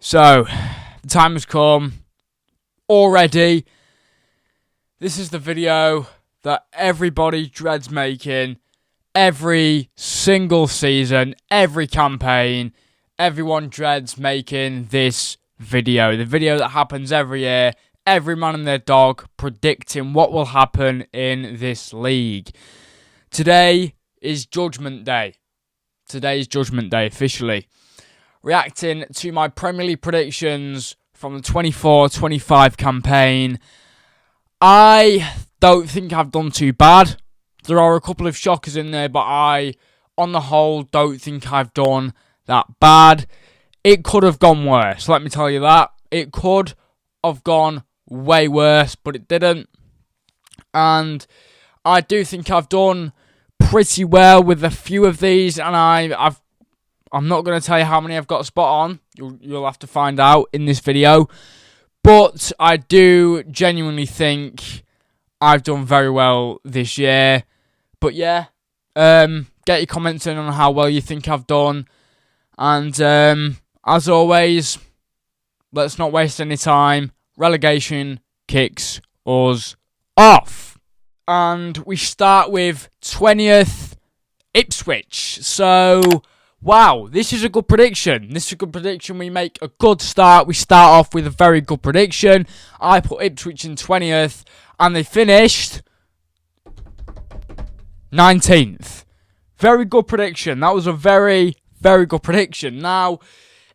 So, the time has come already. This is the video that everybody dreads making every single season, every campaign. Everyone dreads making this video. The video that happens every year. Every man and their dog predicting what will happen in this league. Today is Judgment Day. Today is Judgment Day officially. Reacting to my Premier League predictions from the 24-25 campaign. I don't think I've done too bad. There are a couple of shockers in there, but I, on the whole, don't think I've done that bad. It could have gone worse, let me tell you that. It could have gone way worse, but it didn't. And I do think I've done pretty well with a few of these, and I'm not going to tell you how many I've got spot on. You'll have to find out in this video. But I do genuinely think I've done very well this year. But yeah, get your comments in on how well you think I've done. And as always, let's not waste any time. Relegation kicks us off. And we start with 20th Ipswich. So, wow, this is a good prediction. This is a good prediction. We make a good start. We start off with a very good prediction. I put Ipswich in 20th, and they finished 19th. Very good prediction. That was a very, very good prediction. Now,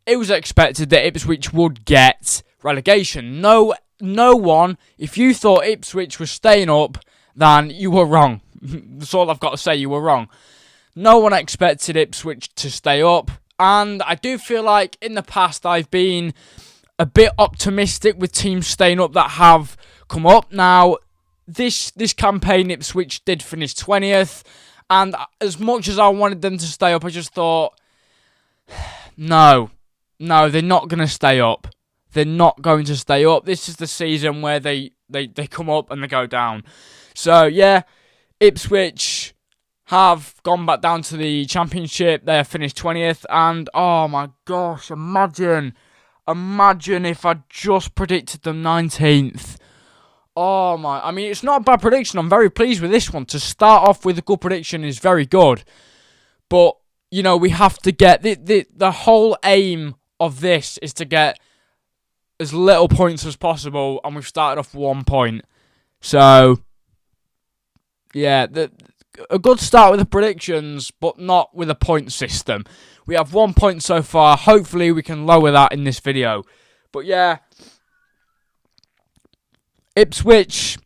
it was expected that Ipswich would get relegation. No one, if you thought Ipswich was staying up, then you were wrong. That's all I've got to say, you were wrong. No one expected Ipswich to stay up, and I do feel like in the past I've been a bit optimistic with teams staying up that have come up. Now, this campaign Ipswich did finish 20th, and as much as I wanted them to stay up, I just thought, no, they're not going to stay up. They're not going to stay up. This is the season where they come up and they go down. So, yeah, Ipswich have gone back down to the Championship. They have finished 20th. And, oh my gosh, imagine if I just predicted them 19th. Oh my, I mean, it's not a bad prediction. I'm very pleased with this one. To start off with a good prediction is very good. But, you know, we have to get, the whole aim of this is to get as little points as possible. And we've started off 1 point. So, yeah, a good start with the predictions, but not with a point system. We have 1 point so far. Hopefully, we can lower that in this video. But yeah, Ipswich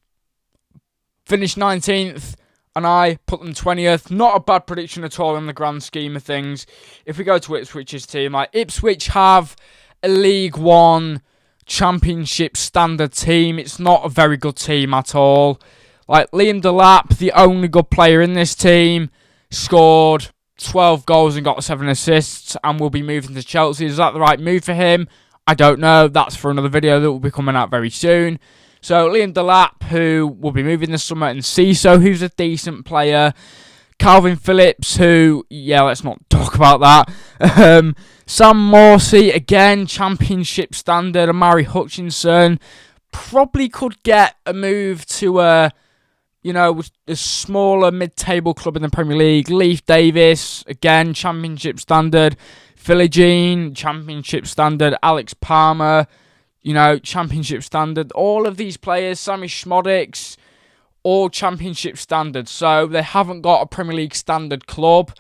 finished 19th, and I put them 20th. Not a bad prediction at all in the grand scheme of things. If we go to Ipswich's team, like Ipswich have a League One Championship standard team. It's not a very good team at all. Like, Liam Delap, the only good player in this team, scored 12 goals and got 7 assists and will be moving to Chelsea. Is that the right move for him? I don't know. That's for another video that will be coming out very soon. So, Liam Delap, who will be moving this summer, and Ciso, who's a decent player. Calvin Phillips, who, yeah, let's not talk about that. Sam Morsey, again, Championship standard. Amari Hutchinson probably could get a move to a smaller mid-table club in the Premier League. Leif Davis, again, Championship standard. Philly Jean, Championship standard. Alex Palmer, Championship standard. All of these players, Sammy Schmodix, all Championship standard. So they haven't got a Premier League standard club.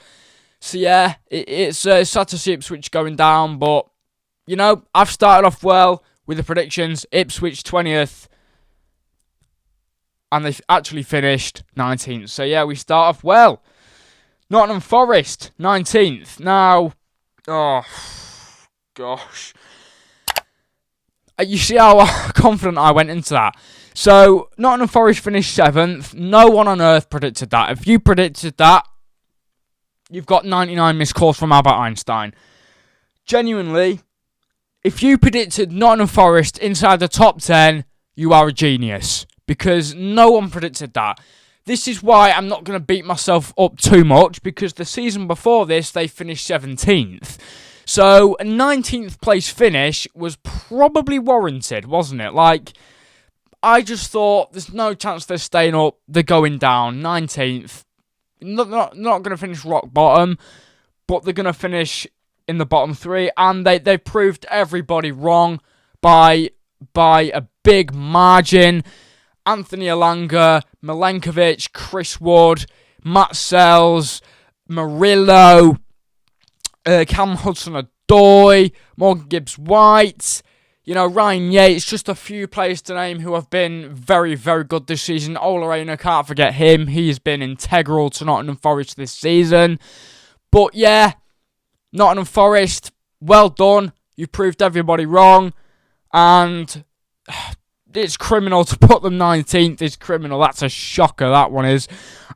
So yeah, it's sad to see Ipswich going down. But, I've started off well with the predictions. Ipswich 20th. And they've actually finished 19th. So, yeah, we start off well. Nottingham Forest, 19th. Now, oh, gosh. You see how confident I went into that. So, Nottingham Forest finished 7th. No one on earth predicted that. If you predicted that, you've got 99 missed calls from Albert Einstein. Genuinely, if you predicted Nottingham Forest inside the top 10, you are a genius. Because no one predicted that. This is why I'm not going to beat myself up too much, because the season before this, they finished 17th. So a 19th place finish was probably warranted, wasn't it? Like, I just thought there's no chance they're staying up. They're going down. 19th. Not going to finish rock bottom, but they're going to finish in the bottom three. And they've proved everybody wrong by a big margin. Anthony Elanga, Milenkovic, Chris Wood, Matt Sells, Murillo, Cam Hudson-Odoi, Morgan Gibbs-White, Ryan Yates, just a few players to name who have been very, very good this season. Ola Aina, can't forget him. He's been integral to Nottingham Forest this season. But yeah, Nottingham Forest, well done. You proved everybody wrong. And it's criminal to put them 19th. It's criminal. That's a shocker, that one is.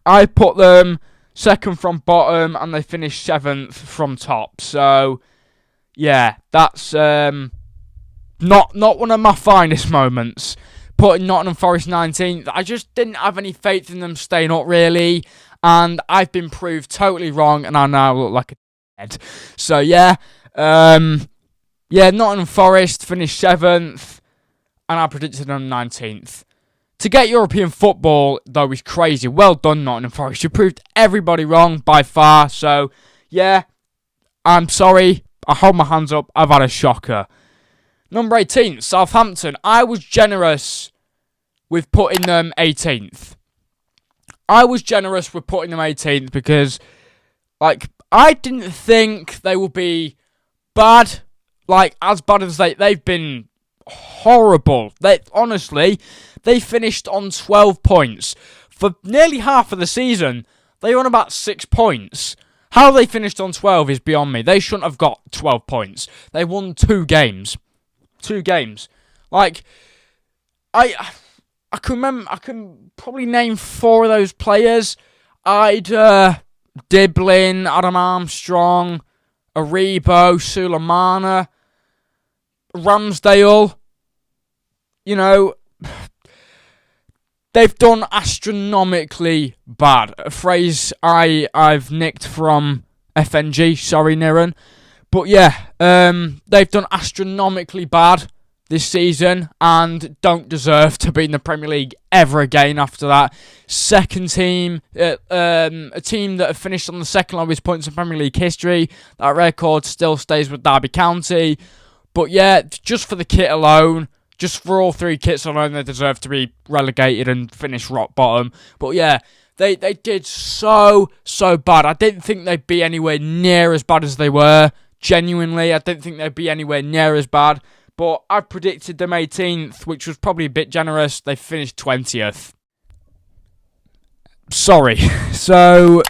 I put them second from bottom, and they finished 7th from top. So, yeah, that's not one of my finest moments. Putting Nottingham Forest 19th, I just didn't have any faith in them staying up, really. And I've been proved totally wrong, and I now look like a head. So, yeah. Nottingham Forest finished 7th, and I predicted them 19th. To get European football, though, is crazy. Well done, Nottingham Forest. You proved everybody wrong by far. So, yeah, I'm sorry. I hold my hands up. I've had a shocker. Number 18, Southampton. I was generous with putting them 18th. Because, I didn't think they would be bad. As bad as they've been horrible. They finished on 12 points. For nearly half of the season, they were on about 6 points. How they finished on 12 is beyond me. They shouldn't have got 12 points. They won 2 games. 2 games. I can probably name 4 of those players. Diblin, Adam Armstrong, Aribo, Sulemana, Ramsdale. They've done astronomically bad. A phrase I've nicked from FNG. Sorry, Niran. But yeah, they've done astronomically bad this season and don't deserve to be in the Premier League ever again after that. Second team, a team that have finished on the second lowest points in Premier League history. That record still stays with Derby County. But yeah, just for the kit alone, just for all 3 kits alone, they deserve to be relegated and finish rock bottom. But yeah, they did so bad. I didn't think they'd be anywhere near as bad as they were. Genuinely, I didn't think they'd be anywhere near as bad. But I predicted them 18th, which was probably a bit generous. They finished 20th. Sorry. So,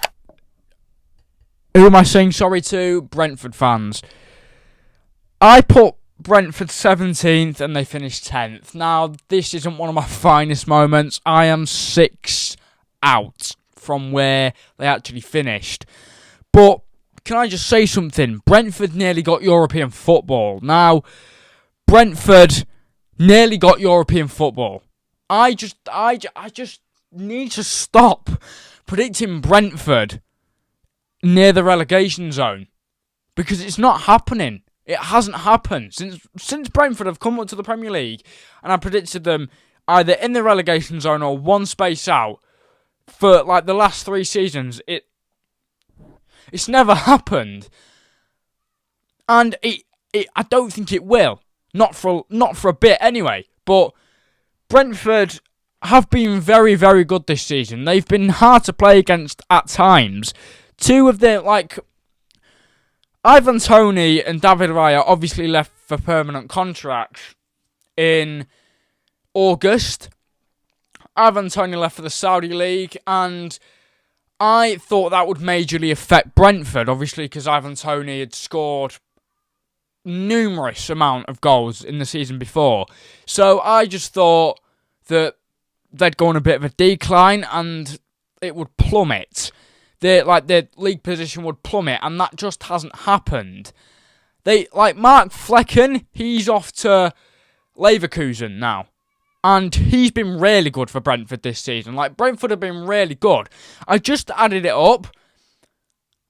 who am I saying sorry to? Brentford fans. I put Brentford 17th and they finished 10th. Now, this isn't one of my finest moments. I am 6 out from where they actually finished. But can I just say something? Brentford nearly got European football. Now, Brentford nearly got European football. I just need to stop predicting Brentford near the relegation zone because it's not happening. It hasn't happened since Brentford have come up to the Premier League, and I predicted them either in the relegation zone or one space out for the last 3 seasons. It's never happened, and I don't think it will. Not for a bit anyway. But Brentford have been very, very good this season. They've been hard to play against at times. 2 of their Ivan Toney and David Raya obviously left for permanent contracts in August. Ivan Toney left for the Saudi League, and I thought that would majorly affect Brentford, obviously, because Ivan Toney had scored numerous amount of goals in the season before. So I just thought that they'd go on a bit of a decline and it would plummet. Their league position would plummet, and that just hasn't happened. Mark Flecken, he's off to Leverkusen now. And he's been really good for Brentford this season. Brentford have been really good. I just added it up.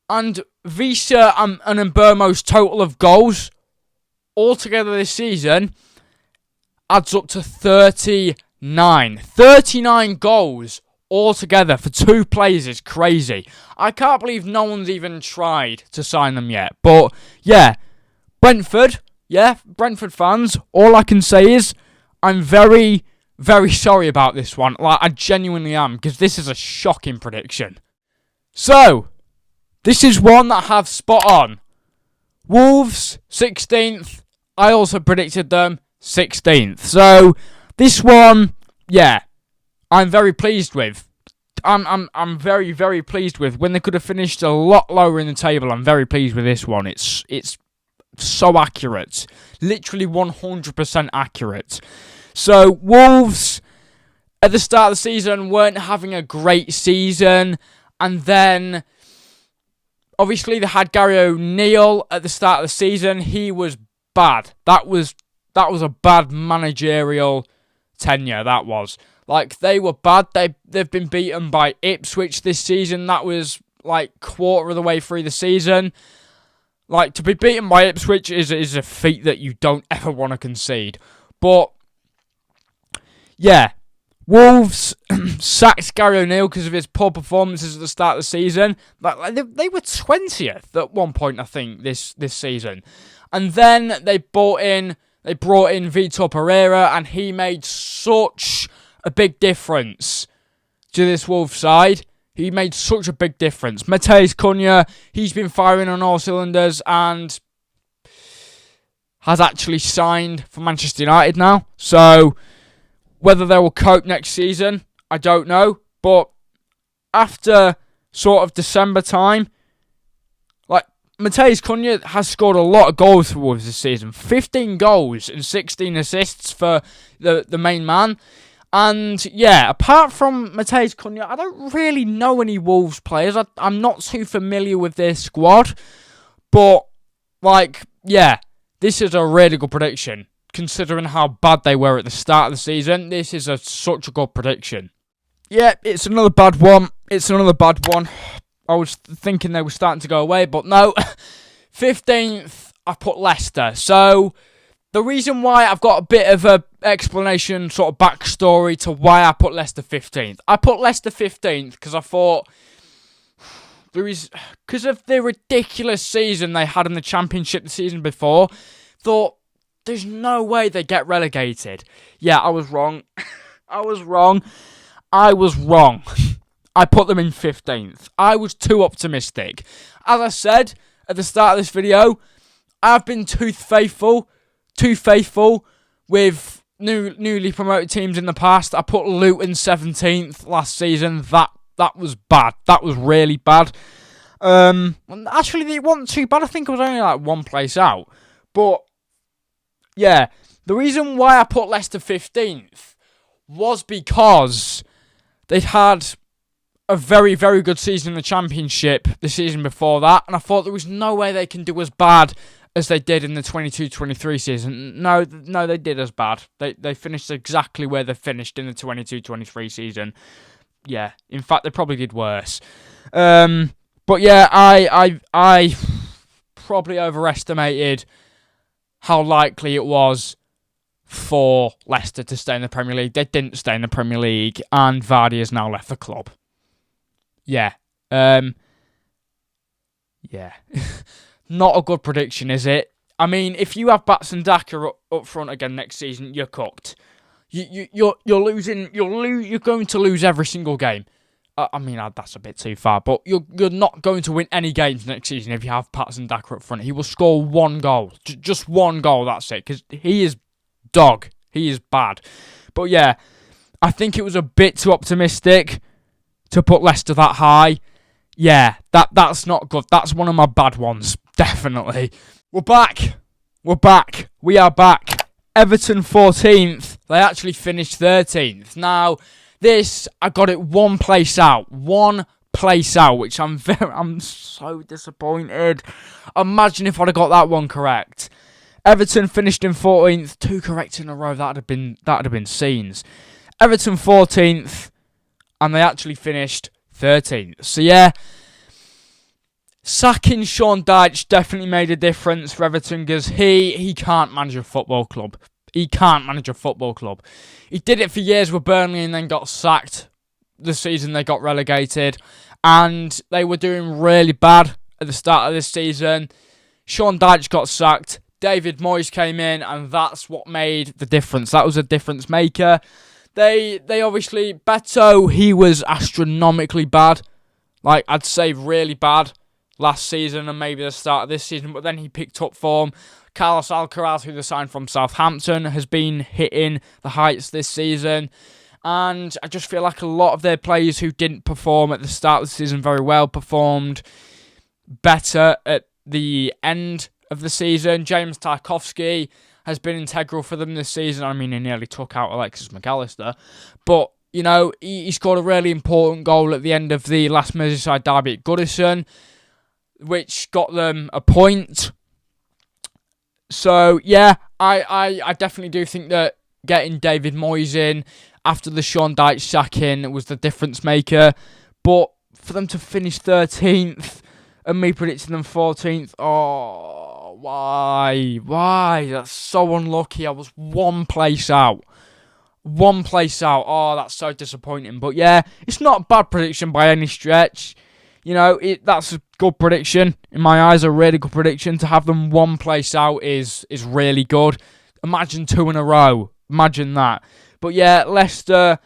And Visa and Mbermo's total of goals altogether this season adds up to 39. 39 goals altogether for two players is crazy. I can't believe no one's even tried to sign them yet. But yeah, Brentford fans, all I can say is I'm very, very sorry about this one. Like, I genuinely am, because this is a shocking prediction. So, this is one that I have spot on. Wolves, 16th. I also predicted them 16th. So, this one, yeah, I'm very pleased with. I'm very, very pleased with. When they could have finished a lot lower in the table, I'm very pleased with this one. It's so accurate. Literally 100% accurate. So, Wolves, at the start of the season, weren't having a great season. And then, obviously, they had Gary O'Neill at the start of the season. He was bad. That was a bad managerial tenure, that was. Like, they were bad. They've been beaten by Ipswich this season. That was, like, quarter of the way through the season. Like, to be beaten by Ipswich is a feat that you don't ever want to concede. But, yeah, Wolves sacked Gary O'Neill because of his poor performances at the start of the season. Like, they were 20th at one point, I think, this season. And then they brought in Vitor Pereira, and he made such a big difference to this Wolves side. He made such a big difference. Matheus Cunha, he's been firing on all cylinders and has actually signed for Manchester United now. So, whether they will cope next season, I don't know. But after sort of December time, like, Matheus Cunha has scored a lot of goals for Wolves this season. 15 goals and 16 assists for the main man. And, yeah, apart from Matheus Cunha, I don't really know any Wolves players. I'm not too familiar with their squad. But, like, yeah, this is a really good prediction. Considering how bad they were at the start of the season, this is such a good prediction. Yeah, it's another bad one. I was thinking they were starting to go away, but no. 15th, I put Leicester. So, the reason why I've got a bit of a explanation, sort of backstory to why I put Leicester 15th. I put Leicester 15th because I thought, because of the ridiculous season they had in the Championship the season before, thought, there's no way they get relegated. Yeah, I was wrong. I was wrong. I put them in 15th. I was too optimistic. As I said at the start of this video, I've been too faithful with newly promoted teams in the past. I put Luton 17th last season. That was bad. That was really bad. Actually, it wasn't too bad. I think it was only like one place out. But yeah, the reason why I put Leicester 15th was because they'd had a very, very good season in the Championship the season before that, and I thought there was no way they can do as bad as they did in the 22-23 season. No, they did as bad. They finished exactly where they finished in the 22-23 season. Yeah, in fact, they probably did worse. But yeah, I probably overestimated how likely it was for Leicester to stay in the Premier League. They didn't stay in the Premier League, and Vardy has now left the club. Yeah. Yeah. Not a good prediction, is it? I mean, if you have Bats and Daka up front again next season, you're cooked. You're losing. You're going to lose every single game. I mean, that's a bit too far, but you're not going to win any games next season if you have Patson Daka up front. He will score one goal. Just one goal, that's it, because he is dog. He is bad. But yeah, I think it was a bit too optimistic to put Leicester that high. Yeah, that's not good. That's one of my bad ones, definitely. We're back. We are back. Everton 14th. They actually finished 13th. Now, this, I got it one place out, which I'm so disappointed. Imagine if I'd have got that one correct. Everton finished in 14th, 2 correct in a row. That'd have been scenes. Everton 14th, and they actually finished 13th. So yeah, Sacking Sean Dyche definitely made a difference for Everton because he can't manage a football club. He can't manage a football club. He did it for years with Burnley and then got sacked the season they got relegated. And they were doing really bad at the start of this season. Sean Dyche got sacked. David Moyes came in and that's what made the difference. That was a difference maker. They obviously, Beto, he was astronomically bad. Like, I'd say really bad last season and maybe the start of this season, but then he picked up form. Carlos Alcaraz, who they signed from Southampton, has been hitting the heights this season. And I just feel like a lot of their players who didn't perform at the start of the season very well performed better at the end of the season. James Tarkowski has been integral for them this season. I mean, he nearly took out Alexis McAllister. But, you know, he scored a really important goal at the end of the last Merseyside derby at Goodison, which got them a point. So, yeah, I definitely do think that getting David Moyes in after the Sean Dyche sacking was the difference maker. But for them to finish 13th and me predicting them 14th, oh, why? That's so unlucky. I was one place out. Oh, that's so disappointing. But yeah, it's not a bad prediction by any stretch. You know, that's a good prediction. In my eyes, a really good prediction. To have them one place out is really good. Imagine 2 in a row. Imagine that. But yeah, Leicester...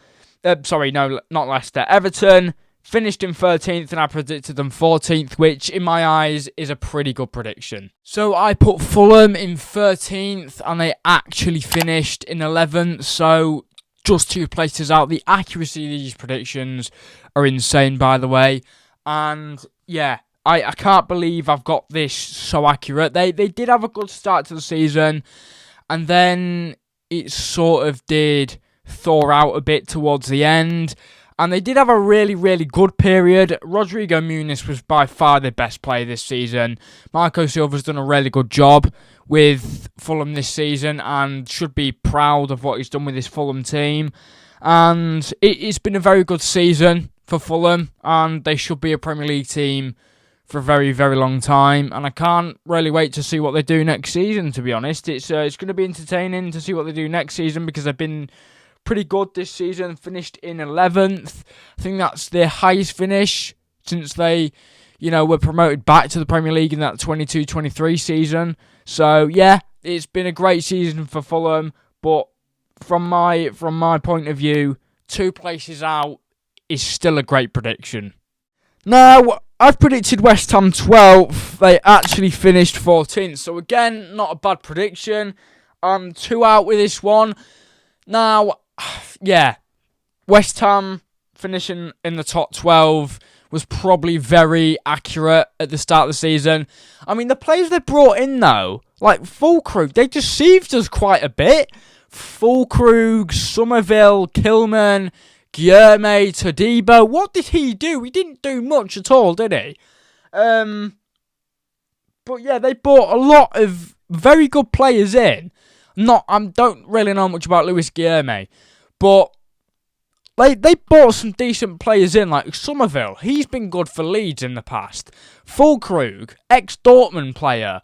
not Leicester. Everton finished in 13th and I predicted them 14th, which in my eyes is a pretty good prediction. So I put Fulham in 13th and they actually finished in 11th. So just 2 places out. The accuracy of these predictions are insane, by the way. And yeah, I can't believe I've got this so accurate. They did have a good start to the season, and then it sort of did thaw out a bit towards the end. And they did have a really, really good period. Rodrigo Muniz was by far the best player this season. Marco Silva's done a really good job with Fulham this season and should be proud of what he's done with his Fulham team. And it's been a very good season for Fulham, and they should be a Premier League team for a very, very long time. And I can't really wait to see what they do next season, to be honest. It's going to be entertaining to see what they do next season because they've been pretty good this season, finished in 11th. I think that's their highest finish since they, were promoted back to the Premier League in that 22-23 season. So, yeah, it's been a great season for Fulham, but from my point of view, 2 places out is still a great prediction. Now, I've predicted West Ham 12th. They actually finished 14th. So again, not a bad prediction. I'm 2 out with this one. Now, yeah, West Ham finishing in the top 12 was probably very accurate at the start of the season. I mean, the players they brought in, though, like Fulkrug, they deceived us quite a bit. Fulkrug, Somerville, Kilman, Guilherme, Todibo. What did he do? He didn't do much at all, did he? But yeah, they brought a lot of very good players in. I don't really know much about Luis Guilherme, but they brought some decent players in, like Somerville. He's been good for Leeds in the past. Fulkrug, ex-Dortmund player.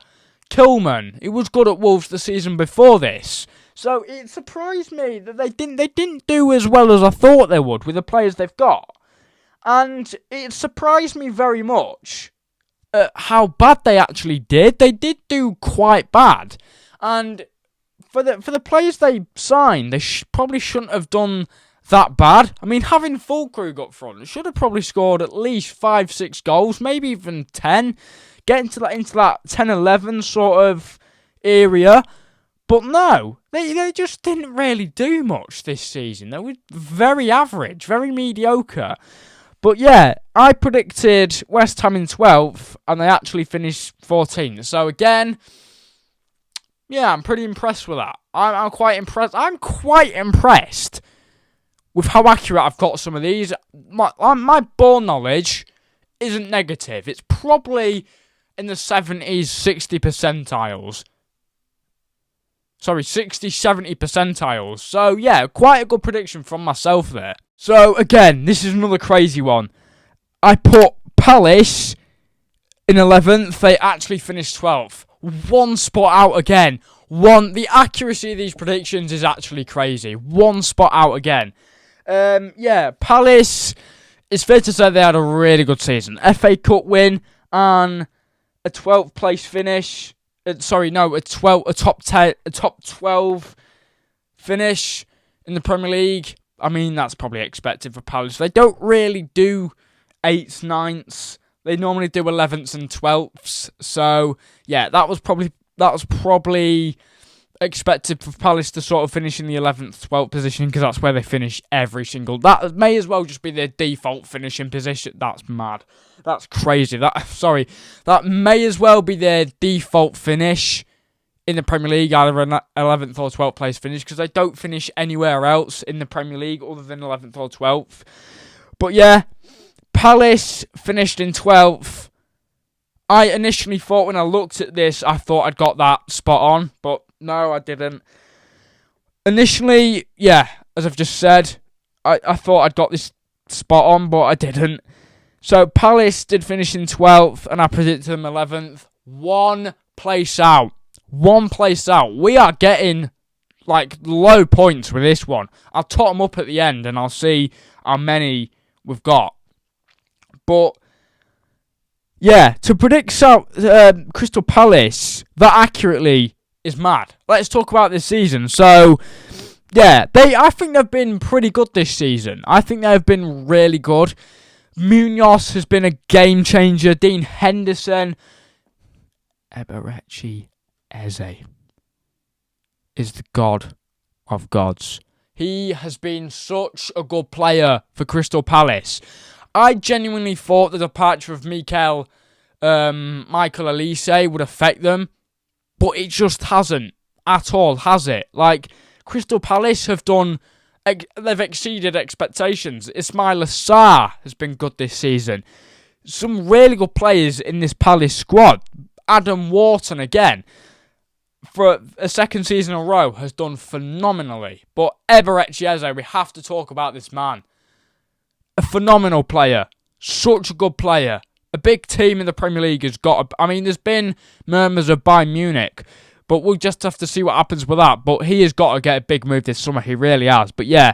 Kilman, he was good at Wolves the season before this. So it surprised me that they didn't do as well as I thought they would with the players they've got. And it surprised me very much at how bad they actually did. They did do quite bad. And for the players they signed, they probably shouldn't have done that bad. I mean, having Fulkrug up front, should have probably scored at least 5-6 goals, maybe even 10. Get into that 10-11 sort of area. But no, they just didn't really do much this season. They were very average, very mediocre. But yeah, I predicted West Ham in 12th, and they actually finished 14th. So again, yeah, I'm pretty impressed with that. I'm quite impressed. I'm quite impressed with how accurate I've got some of these. My ball knowledge isn't negative. It's probably in the 70s, 60 percentiles. Sorry, 60, 70 percentiles. So, yeah, quite a good prediction from myself there. So, again, this is another crazy one. I put Palace in 11th. They actually finished 12th. One spot out again. The accuracy of these predictions is actually crazy. One spot out again. Palace, it's fair to say they had a really good season. FA Cup win and a 12th place finish. A top 12 finish in the Premier League. I mean, that's probably expected for Palace. They don't really do 8th, 9ths. They normally do 11ths and 12ths. So, yeah, that was probably expected for Palace to sort of finish in the 11th, 12th position, because that's where they finish every single... That may as well just be their default finishing position. That's mad. That's crazy. That may as well be their default finish in the Premier League, either an 11th or 12th place finish, because they don't finish anywhere else in the Premier League other than 11th or 12th. But yeah, Palace finished in 12th. I initially thought when I looked at this, I thought I'd got that spot on, but no, I didn't. Initially, yeah, as I've just said, I thought I'd got this spot on, but I didn't. So Palace did finish in 12th, and I predicted them 11th. One place out. We are getting, low points with this one. I'll tot them up at the end, and I'll see how many we've got. But... yeah, to predict Crystal Palace that accurately is mad. Let's talk about this season. So, yeah, I think they've been pretty good this season. I think they've been really good. Munoz has been a game changer. Dean Henderson. Eberechi Eze is the god of gods. He has been such a good player for Crystal Palace. I genuinely thought the departure of Michael Elise would affect them, but it just hasn't at all, has it? Crystal Palace they've exceeded expectations. Ismaila Sarr has been good this season. Some really good players in this Palace squad. Adam Wharton, again, for a second season in a row, has done phenomenally. But Eberechi Eze, we have to talk about this man. A phenomenal player. Such a good player. A big team in the Premier League has got... there's been murmurs of Bayern Munich, but we'll just have to see what happens with that. But he has got to get a big move this summer. He really has. But yeah.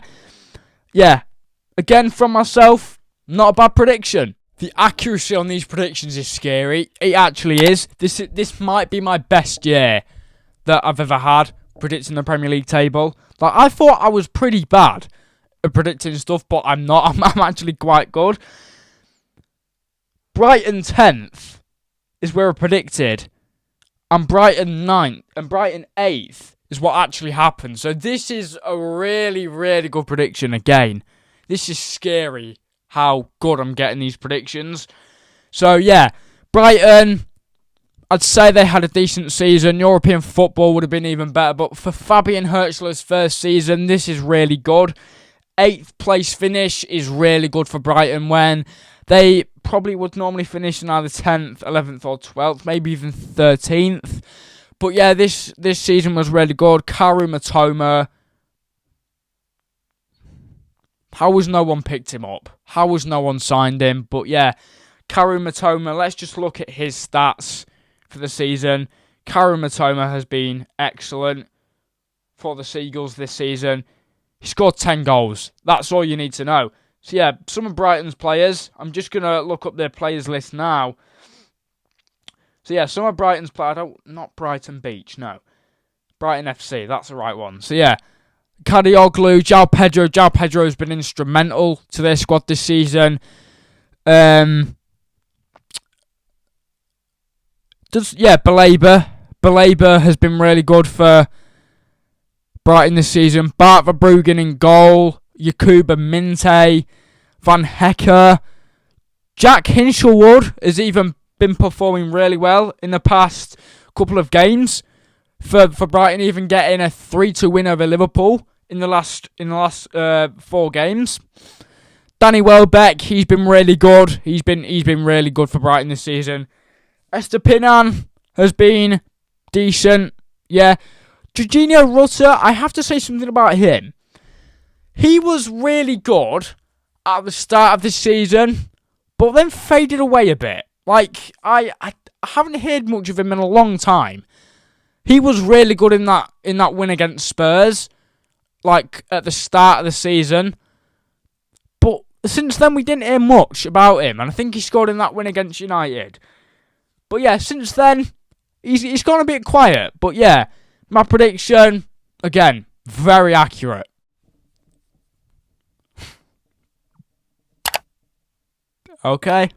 Again, from myself, not a bad prediction. The accuracy on these predictions is scary. It actually is. This might be my best year that I've ever had predicting the Premier League table. I thought I was pretty bad at predicting stuff, but I'm not. I'm actually quite good. Brighton 10th is where I predicted, and Brighton 9th and Brighton 8th is what actually happened. So this is a really, really good prediction again. This is scary how good I'm getting these predictions. So yeah, Brighton, I'd say they had a decent season. European football would have been even better, but for Fabian Hirschler's first season, this is really good. 8th place finish is really good for Brighton when they probably would normally finish in either 10th, 11th or 12th, maybe even 13th. But yeah, this season was really good. Karu Matoma. How has no one picked him up? How has no one signed him? But yeah, Karu Matoma, let's just look at his stats for the season. Karu Matoma has been excellent for the Seagulls this season. He scored 10 goals. That's all you need to know. So yeah, some of Brighton's players. I'm just going to look up their players list now. So yeah, some of Brighton's players. Not Brighton Beach, no. Brighton FC, that's the right one. So yeah, Kadioglu, João Pedro. João Pedro has been instrumental to their squad this season. Baleba. Baleba has been really good for Brighton this season. Bart Verbruggen in goal. Yakuba Minte. Van Hecker. Jack Hinchelwood has even been performing really well in the past couple of games for Brighton, even getting a 3-2 win over Liverpool in the last 4 games. Danny Welbeck, he's been really good. He's been really good for Brighton this season. Estupiñán has been decent. Yeah. Jorginho Rutter, I have to say something about him. He was really good at the start of the season, but then faded away a bit. Like, I haven't heard much of him in a long time. He was really good in that win against Spurs, like at the start of the season. But since then, we didn't hear much about him, and I think he scored in that win against United. But yeah, since then, he's gone a bit quiet. But yeah, my prediction, again, very accurate. Okay.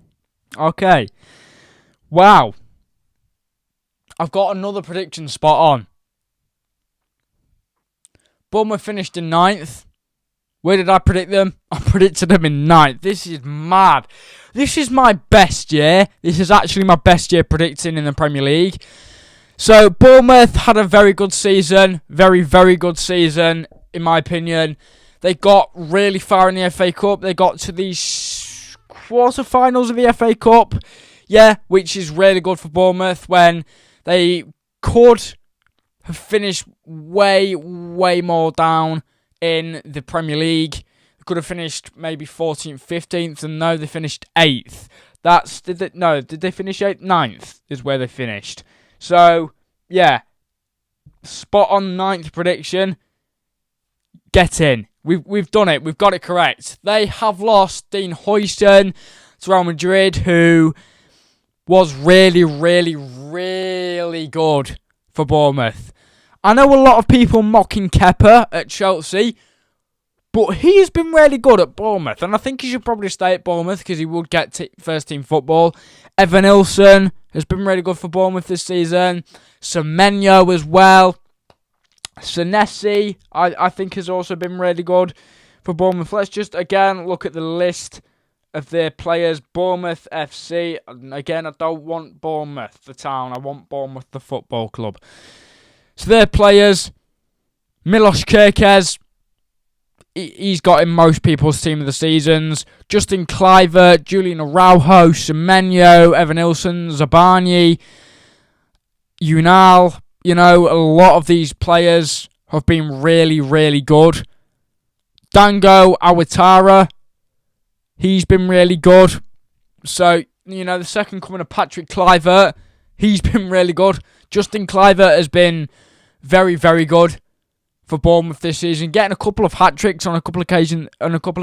Wow. I've got another prediction spot on. Bournemouth finished in 9th. Where did I predict them? I predicted them in 9th. This is mad. This is my best year. This is actually my best year predicting in the Premier League. So, Bournemouth had a very good season. Very, very good season, in my opinion. They got really far in the FA Cup. They got to the quarterfinals of the FA Cup. Yeah, which is really good for Bournemouth when they could have finished way, way more down in the Premier League. They could have finished maybe 14th, 15th, and no, they finished 8th. Did they finish 8th? 9th is where they finished. So, yeah, spot on 9th prediction. Get in. We've done it. We've got it correct. They have lost Dean Huijsen to Real Madrid, who was really, really, really good for Bournemouth. I know a lot of people mocking Kepa at Chelsea, but he has been really good at Bournemouth, and I think he should probably stay at Bournemouth because he would get first team football. Evan Nilsson has been really good for Bournemouth this season. Semenyo as well. Senesi, I think, has also been really good for Bournemouth. Let's just, again, look at the list of their players. Bournemouth FC. Again, I don't want Bournemouth, the town. I want Bournemouth, the football club. So their players, Milos Kerkez, he's got in most people's team of the seasons. Justin Kluivert, Julian Araujo, Semenyo, Evan Nilsson, Zabani, Unal. You know, a lot of these players have been really, really good. Dango Awatara, he's been really good. So, you know, the second coming of Patrick Kluivert, he's been really good. Justin Kluivert has been very, very good for Bournemouth this season, getting a couple of hat-tricks on a couple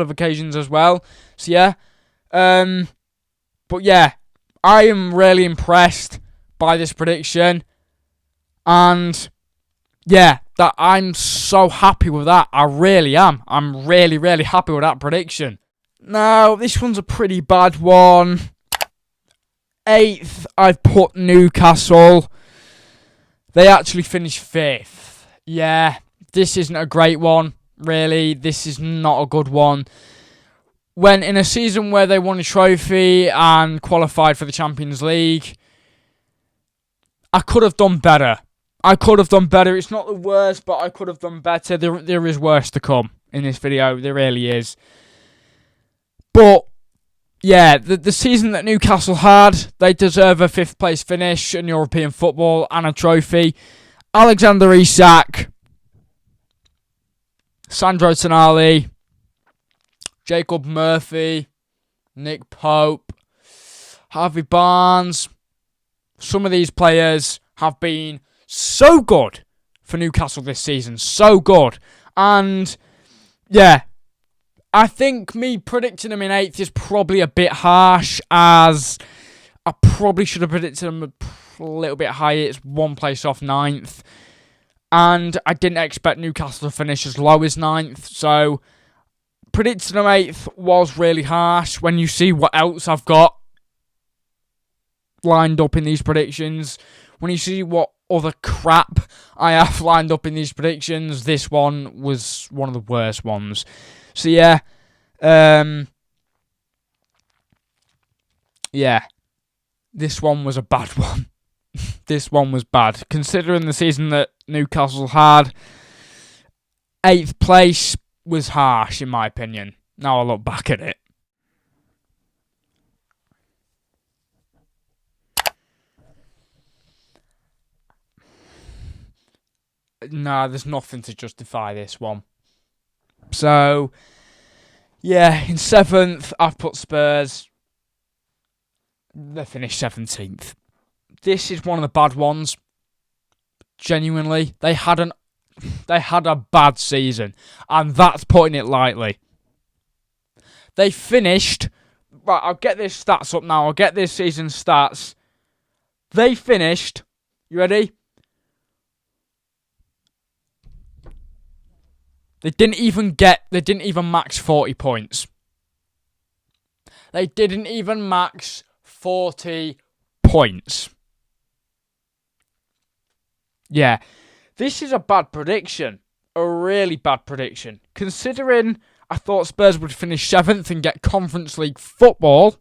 of occasions as well. So, yeah. But, yeah, I am really impressed by this prediction. And, yeah, that I'm so happy with that. I really am. I'm really, really happy with that prediction. Now, this one's a pretty bad one. 8th, I've put Newcastle. They actually finished 5th. Yeah, this isn't a great one, really. This is not a good one. When in a season where they won a trophy and qualified for the Champions League, I could have done better. It's not the worst, but I could have done better. There is worse to come in this video. There really is. But, yeah, the season that Newcastle had, they deserve a 5th place finish in European football and a trophy. Alexander Isak, Sandro Tonali, Jacob Murphy, Nick Pope, Harvey Barnes. Some of these players have been so good for Newcastle this season. So good. And, yeah, I think me predicting them in 8th is probably a bit harsh, as I probably should have predicted them a little bit higher. It's one place off 9th. And I didn't expect Newcastle to finish as low as 9th. So, predicting them 8th was really harsh when you see what else I've got lined up in these predictions. When you see what other crap I have lined up in these predictions, this one was one of the worst ones. So, yeah. Yeah. This one was a bad one. This one was bad. Considering the season that Newcastle had, 8th place was harsh, in my opinion. Now I look back at it. Nah, there's nothing to justify this one. So, yeah, in 7th, I've put Spurs. They finished 17th. This is one of the bad ones. Genuinely, they had a bad season, and that's putting it lightly. They finished. Right, I'll get this stats up now. I'll get this season stats. They finished. You ready? They didn't even max 40 points. They didn't even max 40 points. Yeah, this is a bad prediction. A really bad prediction. Considering I thought Spurs would finish 7th and get Conference League football.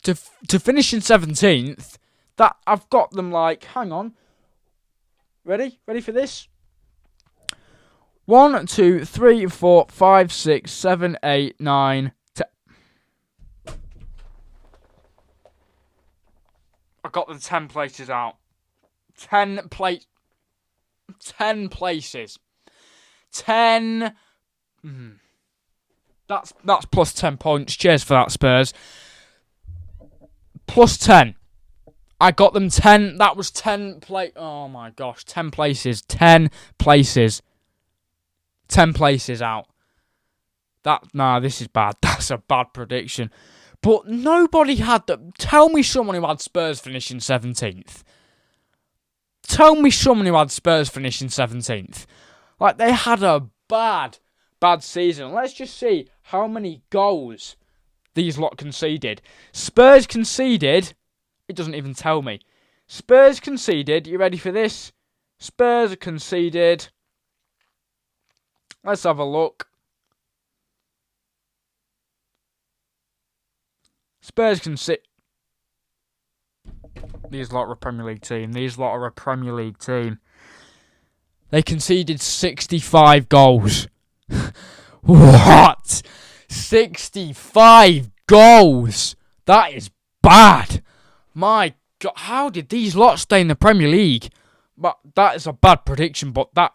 To finish in 17th, that I've got them like, hang on. Ready? Ready for this? 1, 2, 3, 4, 5, 6, 7, 8, 9, 10. I got the 10 places out. 10 places. 10. That's plus 10 points. Cheers for that, Spurs. Plus 10. I got them 10. That was 10 Oh my gosh. 10 places. 10 places. 10 places out. This is bad. That's a bad prediction. But nobody had them. Tell me someone who had Spurs finishing 17th. Tell me someone who had Spurs finishing 17th. Like, they had a bad season. Let's just see how many goals these lot conceded. Spurs conceded. It doesn't even tell me. Spurs conceded. You ready for this? Spurs conceded. Let's have a look. Spurs conceded. These lot are a Premier League team. They conceded 65 goals. What? 65 goals? That is bad. My God, how did these lot stay in the Premier League? But that is a bad prediction, but that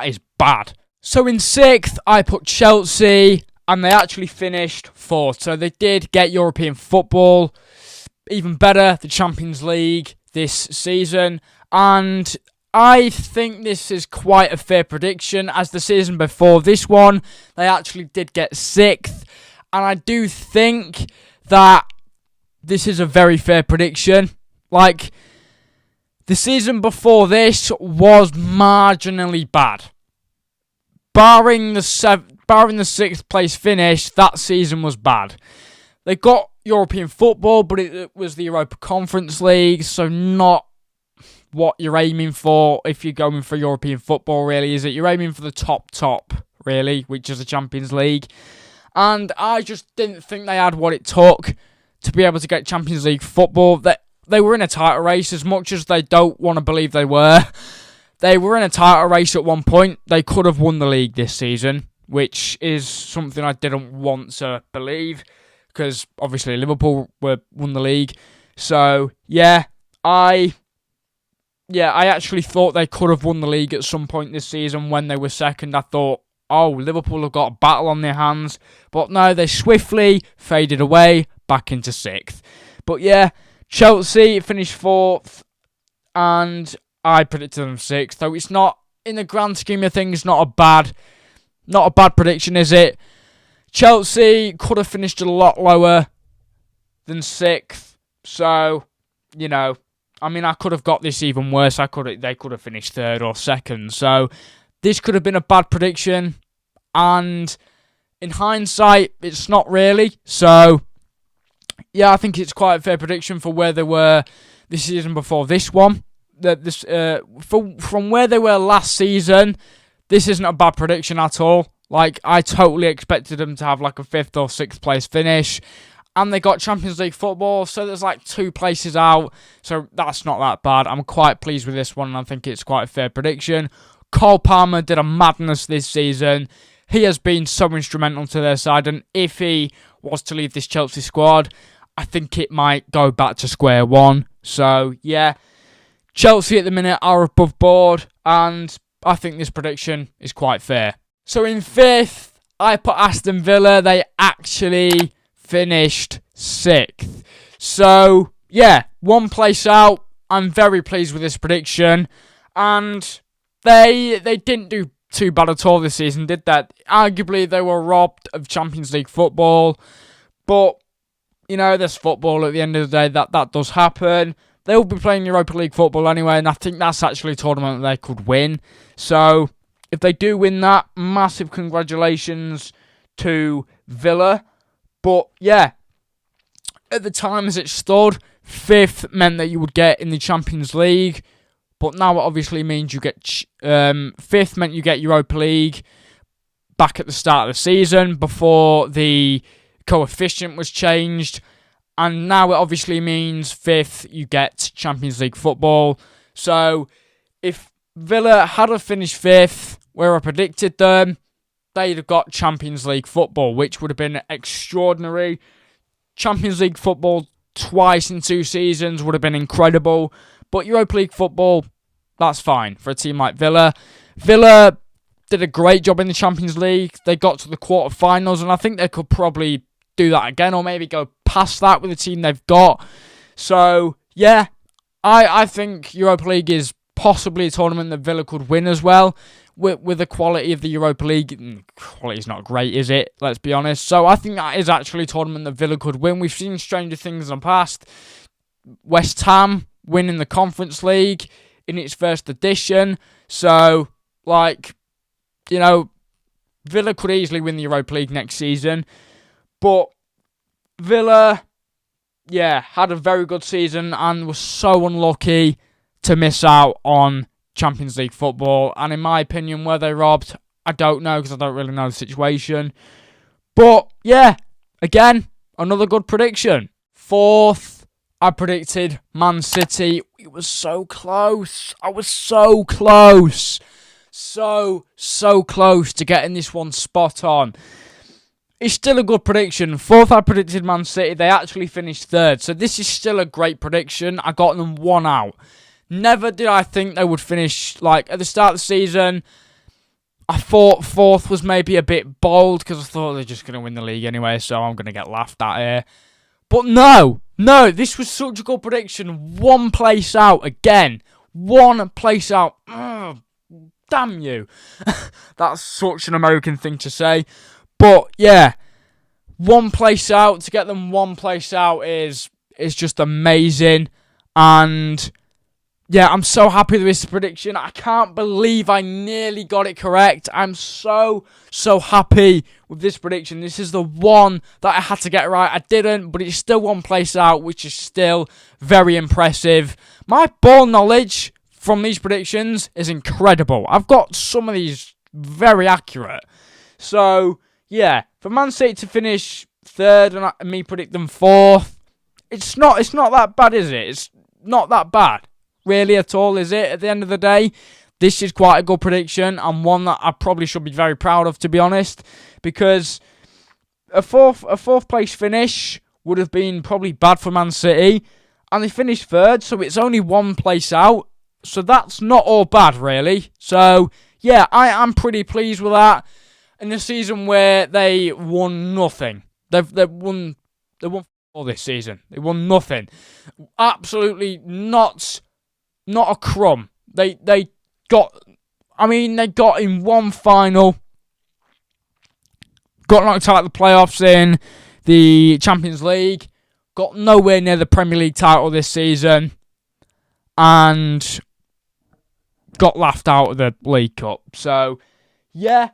is bad. So in 6th, I put Chelsea, and they actually finished 4th. So they did get European football. Even better, the Champions League this season. And I think this is quite a fair prediction, as the season before this one, they actually did get 6th. And I do think that this is a very fair prediction. Like, the season before this was marginally bad. Barring the 6th place finish, that season was bad. They got European football, but it was the Europa Conference League, so not what you're aiming for if you're going for European football, really, is it? You're aiming for the top, really, which is the Champions League. And I just didn't think they had what it took to be able to get Champions League football. They were in a title race, as much as they don't want to believe they were. They were in a title race at one point. They could have won the league this season, which is something I didn't want to believe, because obviously Liverpool won the league. So, I actually thought they could have won the league at some point this season when they were second. I thought, Liverpool have got a battle on their hands. But no, they swiftly faded away back into 6th. But Chelsea finished 4th, and I predicted them 6th. So it's not, in the grand scheme of things, not a bad prediction, is it? Chelsea could have finished a lot lower than 6th. So, I could have got this even worse. They could have finished 3rd or 2nd. So, this could have been a bad prediction. And in hindsight, it's not really. So, I think it's quite a fair prediction for where they were this season before this one. From where they were last season, this isn't a bad prediction at all. Like, I totally expected them to have like a 5th or 6th place finish. And they got Champions League football, so there's like 2 places out. So that's not that bad. I'm quite pleased with this one, and I think it's quite a fair prediction. Cole Palmer did a madness this season. He has been so instrumental to their side, and if he was to leave this Chelsea squad, I think it might go back to square one. So, Chelsea at the minute are above board, and I think this prediction is quite fair. So in 5th, I put Aston Villa. They actually finished 6th. So, yeah, 1 place out. I'm very pleased with this prediction. And they didn't do too bad at all this season, did they? Arguably, they were robbed of Champions League football. But, you know, there's football at the end of the day. That does happen. They'll be playing Europa League football anyway, and I think that's actually a tournament that they could win. So, if they do win that, massive congratulations to Villa. But, yeah, at the time as it stood, 5th meant that you would get in the Champions League. But now it obviously means you get 5th meant you get Europa League back at the start of the season before the coefficient was changed. And now it obviously means 5th you get Champions League football. So if Villa had have finished 5th where I predicted them, they'd have got Champions League football, which would have been extraordinary. Champions League football twice in 2 seasons would have been incredible. But Europa League football, that's fine for a team like Villa. Villa did a great job in the Champions League. They got to the quarterfinals, and I think they could probably do that again, or maybe go past that with the team they've got. So, yeah, I think Europa League is possibly a tournament that Villa could win as well. With the quality of the Europa League, quality's not great, is it? Let's be honest. So I think that is actually a tournament that Villa could win. We've seen stranger things in the past. West Ham winning the Conference League in its first edition. So, like, you know, Villa could easily win the Europa League next season. But Villa, yeah, had a very good season and was so unlucky to miss out on Champions League football. And in my opinion, were they robbed? I don't know, because I don't really know the situation. But, yeah, again, another good prediction. 4th, I predicted Man City. It was so close. I was so close. So close to getting this one spot on. It's still a good prediction. 4th, I predicted Man City. They actually finished 3rd. So this is still a great prediction. I got them 1 out. Never did I think they would finish, like, at the start of the season. I thought 4th was maybe a bit bold because I thought they're just going to win the league anyway, so I'm going to get laughed at here. But no, this was such a good prediction. 1 place out again. 1 place out. Ugh, damn you. That's such an American thing to say. But yeah, 1 place out. To get them 1 place out is just amazing. And yeah, I'm so happy with this prediction. I can't believe I nearly got it correct. I'm so happy with this prediction. This is the one that I had to get right. I didn't, but it's still 1 place out, which is still very impressive. My ball knowledge from these predictions is incredible. I've got some of these very accurate. So, yeah, for Man City to finish 3rd and me predict them 4th, it's not that bad, is it? It's not that bad. Really at all, is it? At the end of the day, this is quite a good prediction and one that I probably should be very proud of, to be honest, because a fourth place finish would have been probably bad for Man City, and they finished 3rd, so it's only 1 place out, so that's not all bad, really. So yeah, I am pretty pleased with that. In a season where they won nothing, they've won all this season. They won nothing, absolutely not a crumb. They got in 1 final, got knocked out of the playoffs in the Champions League, got nowhere near the Premier League title this season, and got laughed out of the League Cup. So, yeah.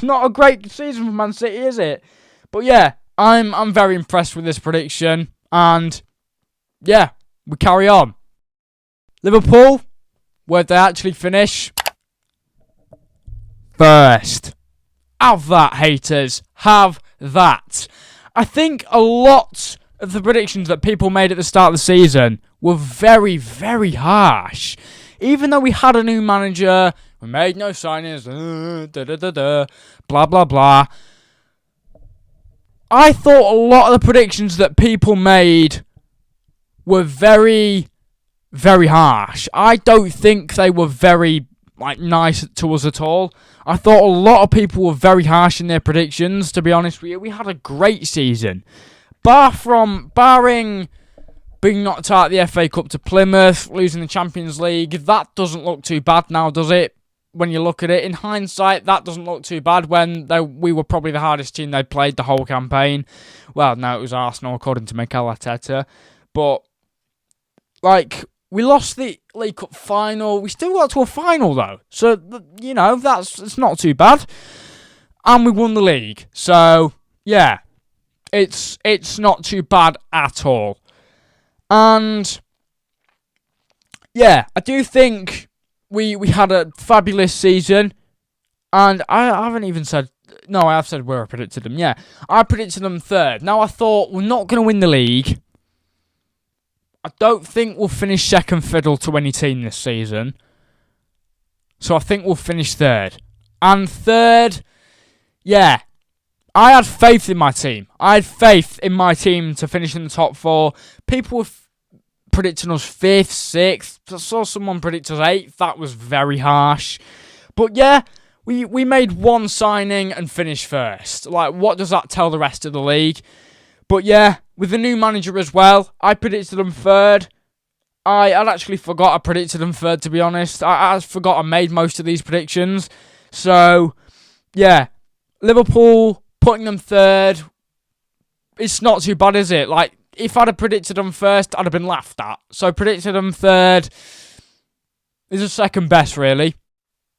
Not a great season for Man City, is it? But yeah, I'm very impressed with this prediction, and yeah, we carry on. Liverpool, where'd they actually finish? 1st. Have that, haters. Have that. I think a lot of the predictions that people made at the start of the season were very, very harsh. Even though we had a new manager, we made no signings, blah, blah, blah. I thought a lot of the predictions that people made were very, very harsh. I don't think they were very nice to us at all. I thought a lot of people were very harsh in their predictions, to be honest with you. We had a great season. Barring being knocked out of the FA Cup to Plymouth, losing the Champions League, that doesn't look too bad now, does it? When you look at it, in hindsight, that doesn't look too bad when we were probably the hardest team they'd played the whole campaign. Well, no, it was Arsenal, according to Mikel Arteta. But, we lost the League Cup final. We still got to a final, though. So, it's not too bad. And we won the league. So, yeah, it's not too bad at all. And, yeah, I do think we had a fabulous season. And I haven't even said... No, I have said where I predicted them, yeah. I predicted them third. Now, I thought, we're not going to win the league. I don't think we'll finish second fiddle to any team this season. So I think we'll finish third. And third, yeah, I had faith in my team. I had faith in my team to finish in the top four. People were predicting us 5th, 6th. I saw someone predict us 8th. That was very harsh. But yeah, we made one signing and finished first. What does that tell the rest of the league? But yeah, with the new manager as well, I predicted them third. I'd actually forgot I predicted them third, to be honest. I forgot I made most of these predictions. So, yeah, Liverpool, putting them third, it's not too bad, is it? If I'd have predicted them first, I'd have been laughed at. So, predicted them third is the second best, really.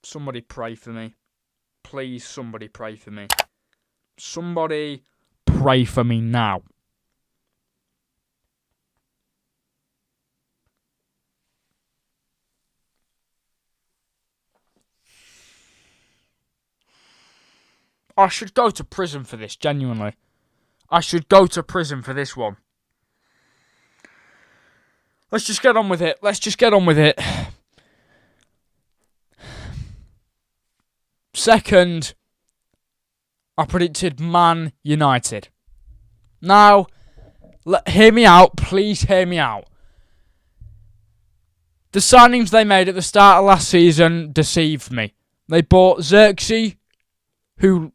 Somebody pray for me. Please, somebody pray for me. Somebody pray for me now. I should go to prison for this, genuinely. I should go to prison for this one. Let's just get on with it. Second, I predicted Man United. Now, hear me out. Please hear me out. The signings they made at the start of last season deceived me. They bought Xerxes, who,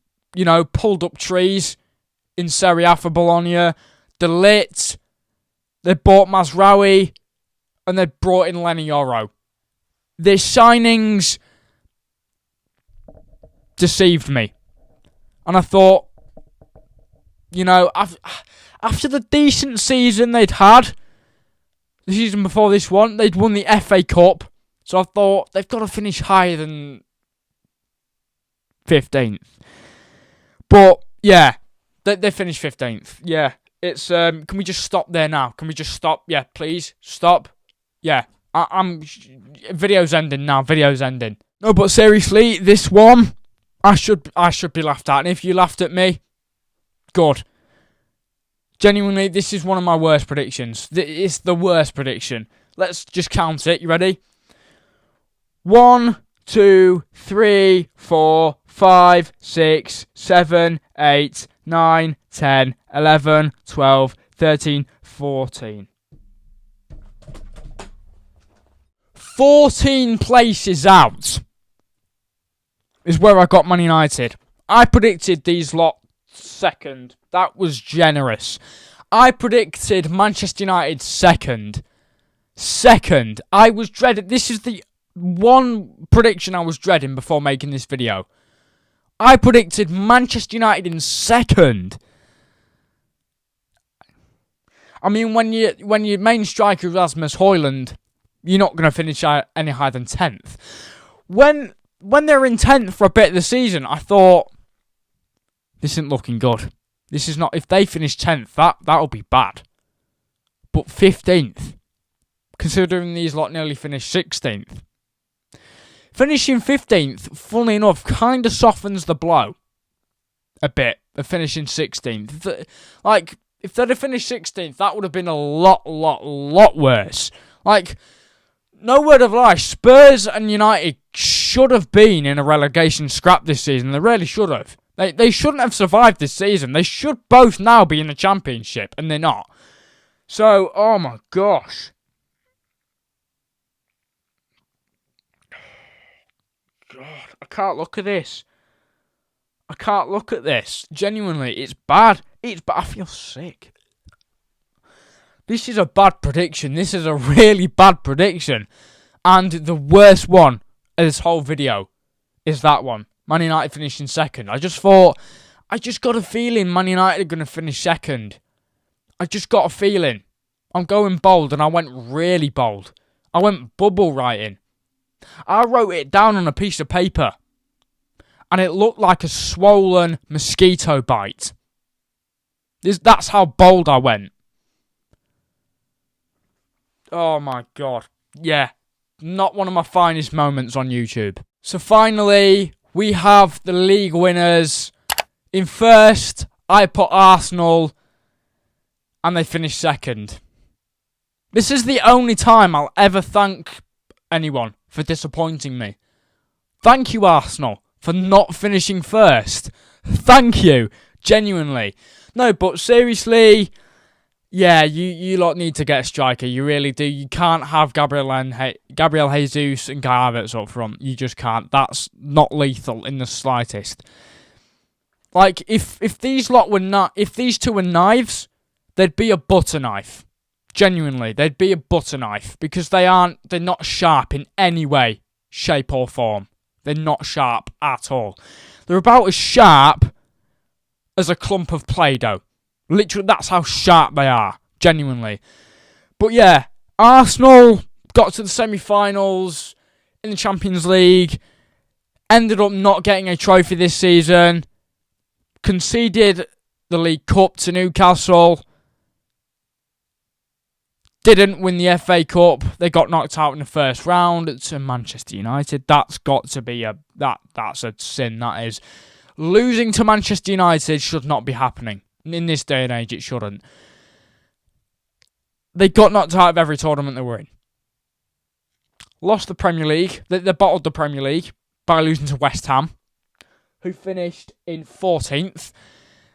pulled up trees in Serie A for Bologna. De Ligt. They bought Mazraoui. And they brought in Lenny Yoro. Their signings deceived me. And I thought, after the decent season they'd had, the season before this one, they'd won the FA Cup. So I thought, they've got to finish higher than 15th. But, yeah, they finished 15th. Yeah, it's, can we just stop there now? Can we just stop? Yeah, please, stop. Yeah, video's ending now, No, but seriously, this one, I should be laughed at. And if you laughed at me, good. Genuinely, this is one of my worst predictions. It's the worst prediction. Let's just count it. You ready? 1, 2, 3, 4, 5, 6, 7, 8, 9, 10, 11, 12, 13, 14. 14 places out is where I got Man United. I predicted these lot second. That was generous. I predicted Manchester United second. I was dreading. This is the one prediction I was dreading before making this video. I predicted Manchester United in second. I mean, when your main striker is Rasmus Højlund, you're not going to finish any higher than 10th. When they were in 10th for a bit of the season, I thought, this isn't looking good. This is not... If they finish 10th, that'll be bad. But 15th, considering these lot nearly finished 16th. Finishing 15th, funnily enough, kind of softens the blow a bit of finishing 16th. If they'd have finished 16th, that would have been a lot worse. No word of lie, Spurs and United should have been in a relegation scrap this season. They really should have. They shouldn't have survived this season. They should both now be in the Championship, and they're not. So, oh my gosh. God, I can't look at this. I can't look at this. Genuinely, it's bad. It's bad. I feel sick. This is a bad prediction. This is a really bad prediction. And the worst one of this whole video is that one. Man United finishing second. I just got a feeling Man United are going to finish second. I just got a feeling. I'm going bold, and I went really bold. I went bubble writing. I wrote it down on a piece of paper, and it looked like a swollen mosquito bite. That's how bold I went. Oh my God. Yeah. Not one of my finest moments on YouTube. So finally, we have the league winners. In first, I put Arsenal, and they finished second. This is the only time I'll ever thank anyone for disappointing me. Thank you, Arsenal, for not finishing first. Thank you, genuinely. No, but seriously, yeah, you lot need to get a striker. You really do. You can't have Gabriel Jesus and Kai Havertz up front. You just can't. That's not lethal in the slightest. Like, if these two were knives, they'd be a butter knife. Genuinely, they'd be a butter knife, because they're not sharp in any way, shape or form. They're not sharp at all. They're about as sharp as a clump of Play-Doh. Literally, that's how sharp they are. Genuinely. But yeah, Arsenal got to the semi-finals in the Champions League. Ended up not getting a trophy this season. Conceded the League Cup to Newcastle. Didn't win the FA Cup. They got knocked out in the first round to Manchester United. That's got to be that's a sin, that is. Losing to Manchester United should not be happening. In this day and age, it shouldn't. They got knocked out of every tournament they were in. Lost the Premier League. They bottled the Premier League by losing to West Ham, who finished in 14th.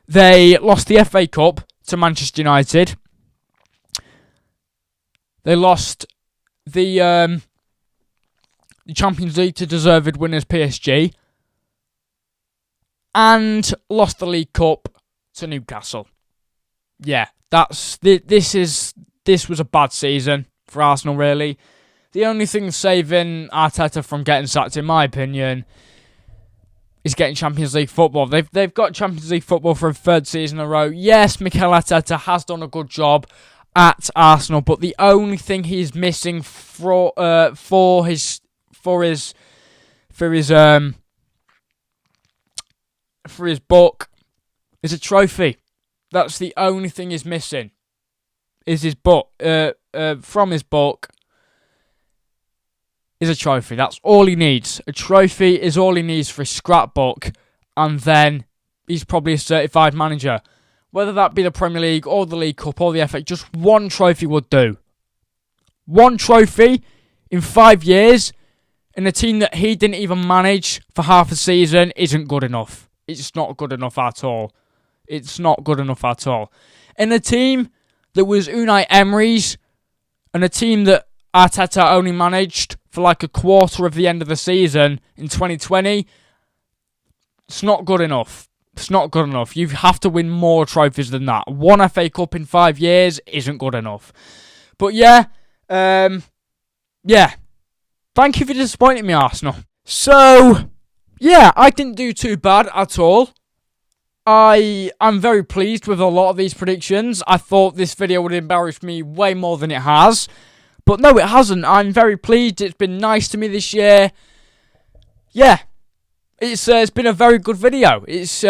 They lost the FA Cup to Manchester United. They lost the Champions League to deserved winners PSG. And lost the League Cup to Newcastle. Yeah, this was a bad season for Arsenal, really. The only thing saving Arteta from getting sacked, in my opinion, is getting Champions League football. They've got Champions League football for a third season in a row. Yes, Mikel Arteta has done a good job at Arsenal, but the only thing he's missing for his book is a trophy. That's the only thing he's missing. Is his book from his book is a trophy. That's all he needs. A trophy is all he needs for his scrapbook, and then he's probably a certified manager. Whether that be the Premier League or the League Cup or the FA, just one trophy would do. One trophy in 5 years in a team that he didn't even manage for half a season isn't good enough. It's not good enough at all. It's not good enough at all. In a team that was Unai Emery's, and a team that Arteta only managed for like a quarter of the end of the season in 2020, it's not good enough. It's not good enough. You have to win more trophies than that. One FA Cup in 5 years isn't good enough. But yeah, thank you for disappointing me, Arsenal. So, yeah, I didn't do too bad at all. I'm very pleased with a lot of these predictions. I thought this video would embarrass me way more than it has. But no, it hasn't. I'm very pleased. It's been nice to me this year. Yeah. It's been a very good video. It's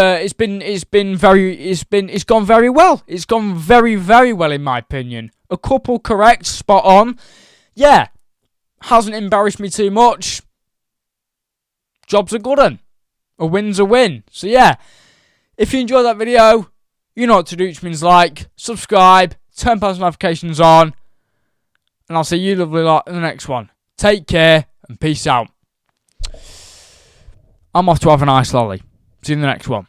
gone very well. It's gone very, very well in my opinion. A couple correct, spot on. Yeah. Hasn't embarrassed me too much. Job's a good one. A win's a win. So yeah. If you enjoyed that video, you know what to do, which means like, subscribe, turn post notifications on, and I'll see you lovely lot in the next one. Take care and peace out. I'm off to have a nice lolly. See you in the next one.